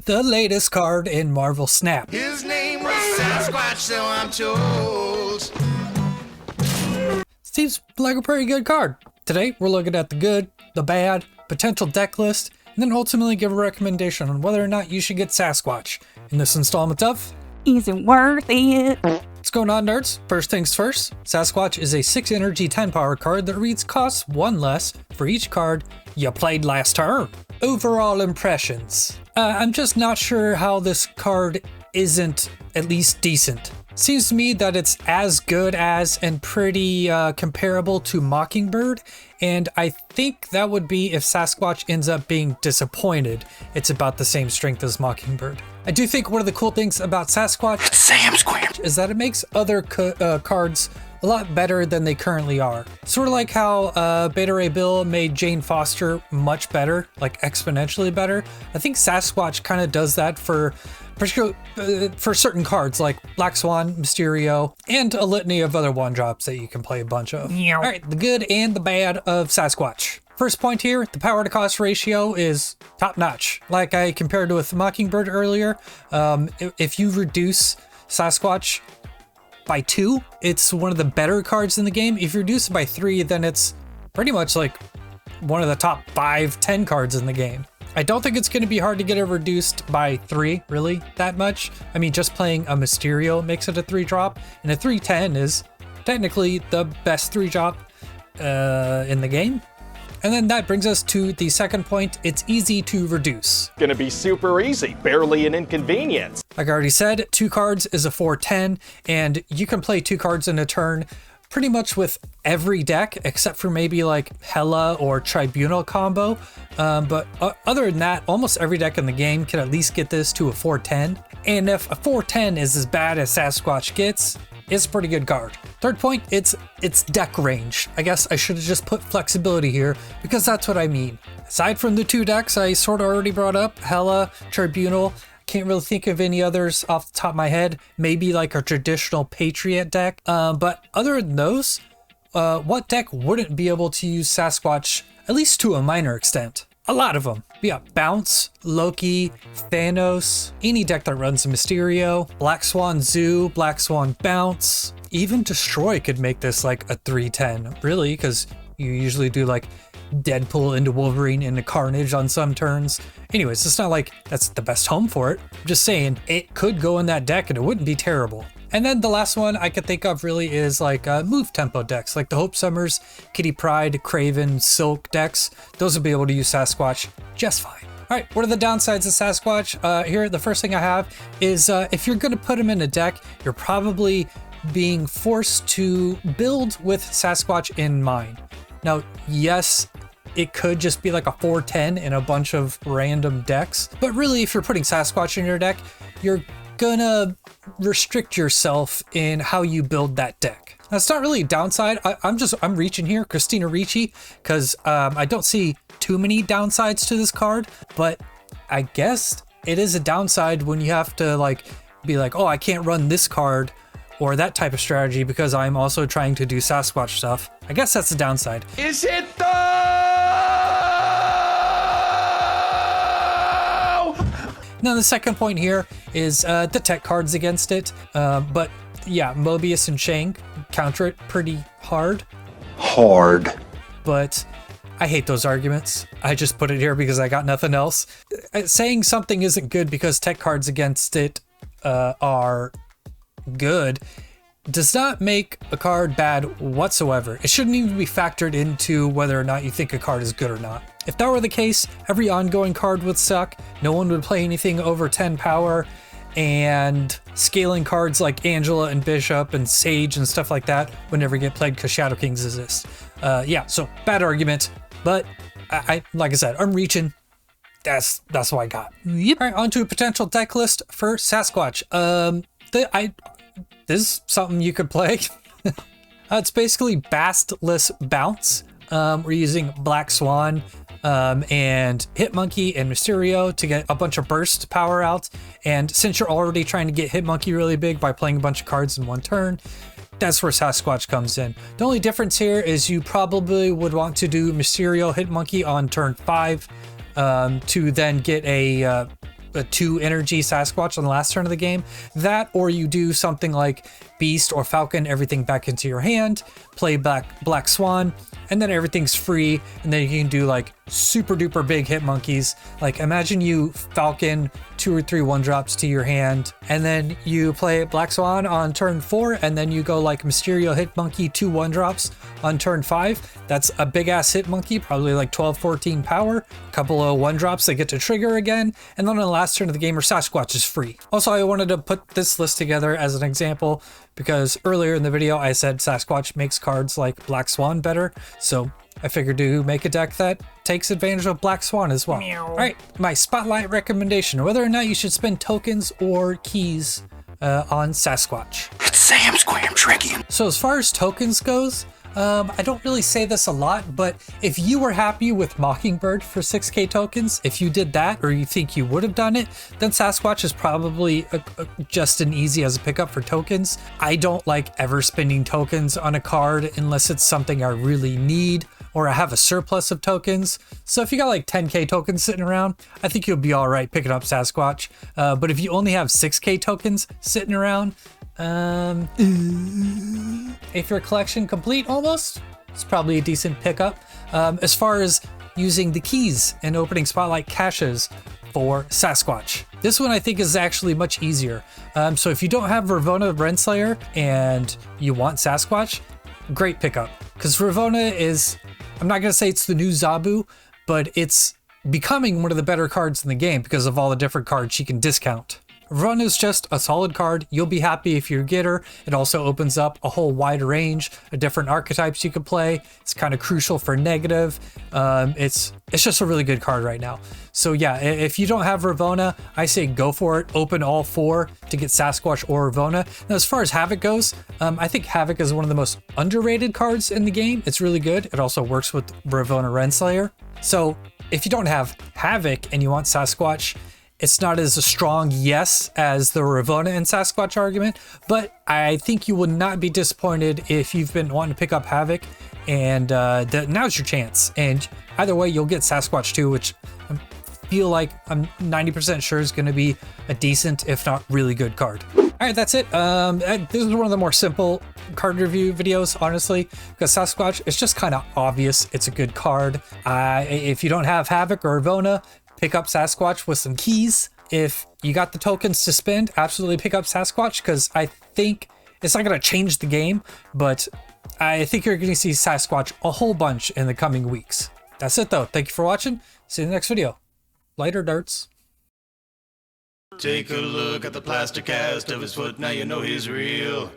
the latest card in Marvel Snap. His name was Sasquatch, so I'm told. Seems like a pretty good card. Today, we're looking at the good, the bad, potential deck list, and then ultimately give a recommendation on whether or not you should get Sasquatch in this installment of... Is it worth it? What's going on, nerds? First things first, Sasquatch is a 6 energy 10 power card that reads costs 1 less for each card you played last turn. Overall impressions. I'm just not sure how this card isn't at least decent. Seems to me that it's as good as and pretty comparable to Mockingbird, and I think that would be if Sasquatch ends up being disappointed. It's about the same strength as Mockingbird. I do think one of the cool things about Sasquatch is that it makes other cards a lot better than they currently are. Sort of like how Beta Ray Bill made Jane Foster much better, like exponentially better. I think Sasquatch kind of does that for certain cards like Black Swan, Mysterio, and a litany of other one drops that you can play a bunch of. All right, the good and the bad of Sasquatch. First point here, the power to cost ratio is top notch. Like I compared with Mockingbird earlier, if you reduce Sasquatch by 2, it's one of the better cards in the game. If you reduce it by 3, then it's pretty much like one of the top 5-10 cards in the game. I don't think it's going to be hard to get it reduced by 3, really, that much. I mean, just playing a Mysterio makes it a 3-drop, and a 3/10 is technically the best 3-drop in the game. And then that brings us to the second point. It's easy to reduce. Gonna be super easy, barely an inconvenience. Like I already said, 2 cards is a 4/10, and you can play 2 cards in a turn pretty much with every deck, except for maybe like Hela or Tribunal combo. But other than that, almost every deck in the game can at least get this to a 4/10. And if a 4/10 is as bad as Sasquatch gets, it's a pretty good card. Third point, it's deck range. I guess I should have just put flexibility here because that's what I mean. Aside from the 2 decks I sort of already brought up, Hela, Tribunal, can't really think of any others off the top of my head. Maybe like a traditional Patriot deck. But other than those, what deck wouldn't be able to use Sasquatch, at least to a minor extent? A lot of them. Yeah, Bounce, Loki, Thanos, any deck that runs a Mysterio, Black Swan Zoo, Black Swan Bounce. Even Destroy could make this like a 3/10, really, because you usually do like Deadpool into Wolverine into Carnage on some turns. Anyways, it's not like that's the best home for it. I'm just saying it could go in that deck and it wouldn't be terrible. And then the last one I could think of really is like move tempo decks, like the Hope Summers, Kitty Pryde, Craven, Silk decks. Those will be able to use Sasquatch just fine. All right, what are the downsides of Sasquatch? Here, the first thing I have is if you're going to put them in a deck, you're probably being forced to build with Sasquatch in mind. Now, yes, it could just be like a 4/10 in a bunch of random decks, but really if you're putting Sasquatch in your deck, you're gonna restrict yourself in how you build that deck. That's not really a downside. I'm reaching here, Christina Ricci, because I don't see too many downsides to this card, but I guess it is a downside when you have to like be like, oh, I can't run this card or that type of strategy because I'm also trying to do Sasquatch stuff. I guess that's the downside. Is it though? Now the second point here is the tech cards against it. But yeah, Mobius and Shang counter it pretty hard. But I hate those arguments. I just put it here because I got nothing else. Saying something isn't good because tech cards against it are good does not make a card bad whatsoever. It shouldn't even be factored into whether or not you think a card is good or not. If that were the case, every ongoing card would suck, no one would play anything over 10 power, and scaling cards like Angela and Bishop and Sage and stuff like that would never get played because Shadow Kings exist. Yeah, so bad argument, but I like I said, I'm reaching. That's what I got. Yep. All right, on to a potential deck list for Sasquatch. This is something you could play. It's basically Bastless Bounce. We're using Black Swan and Hitmonkey and Mysterio to get a bunch of burst power out. And since you're already trying to get Hitmonkey really big by playing a bunch of cards in one turn, that's where Sasquatch comes in. The only difference here is you probably would want to do Mysterio Hitmonkey on turn 5 to then get a a 2 energy Sasquatch on the last turn of the game. That, or you do something like Beast or Falcon everything back into your hand, play Black Swan, and then everything's free, and then you can do like super duper big hit monkeys. Like imagine you Falcon 2 or 3 1-drops to your hand, and then you play Black Swan on turn 4, and then you go like Mysterio Hit Monkey 2 1-drops on turn 5. That's a big ass hit monkey, probably like 12-14 power, a couple of 1-drops that get to trigger again, and then on the last turn of the game your Sasquatch is free. Also, I wanted to put this list together as an example because earlier in the video I said Sasquatch makes cards like Black Swan better, so I figured to make a deck that takes advantage of Black Swan as well. Alright, my spotlight recommendation, whether or not you should spend tokens or keys on Sasquatch. It's Sam Squam Tricking. So as far as tokens goes, I don't really say this a lot, but if you were happy with Mockingbird for 6k tokens, if you did that or you think you would have done it, then Sasquatch is probably just as easy as a pickup for tokens. I don't like ever spending tokens on a card unless it's something I really need or I have a surplus of tokens. So if you got like 10k tokens sitting around, I think you'll be all right picking up Sasquatch. But if you only have 6k tokens sitting around, if your collection complete almost, it's probably a decent pickup. As far as using the keys and opening spotlight caches for Sasquatch, this one I think is actually much easier. So if you don't have Ravona Renslayer and you want Sasquatch, great pickup. Because Ravona is, I'm not going to say it's the new Zabu, but it's becoming one of the better cards in the game because of all the different cards she can discount. Run is just a solid card. You'll be happy if you get her. It also opens up a whole wide range of different archetypes you could play. It's kind of crucial for negative. It's just a really good card right now. So yeah, if you don't have Ravona, I say go for it. Open all 4 to get Sasquatch or Ravona. Now, as far as Havoc goes, I think Havoc is one of the most underrated cards in the game. It's really good. It also works with Ravona Renslayer. So if you don't have Havoc and you want Sasquatch, it's not as a strong yes as the Ravona and Sasquatch argument, but I think you will not be disappointed if you've been wanting to pick up Havoc, and now's your chance. And either way, you'll get Sasquatch too, which I feel like I'm 90% sure is going to be a decent, if not really good card. All right, that's it. This is one of the more simple card review videos, honestly, because Sasquatch is just kind of obvious. It's a good card. If you don't have Havoc or Ravona, pick up Sasquatch with some keys. If you got the tokens to spend, absolutely pick up Sasquatch, because I think it's not going to change the game, but I think you're going to see Sasquatch a whole bunch in the coming weeks. That's it though. Thank you for watching. See you in the next video. Later, darts. Take a look at the plaster cast of his foot, now you know he's real.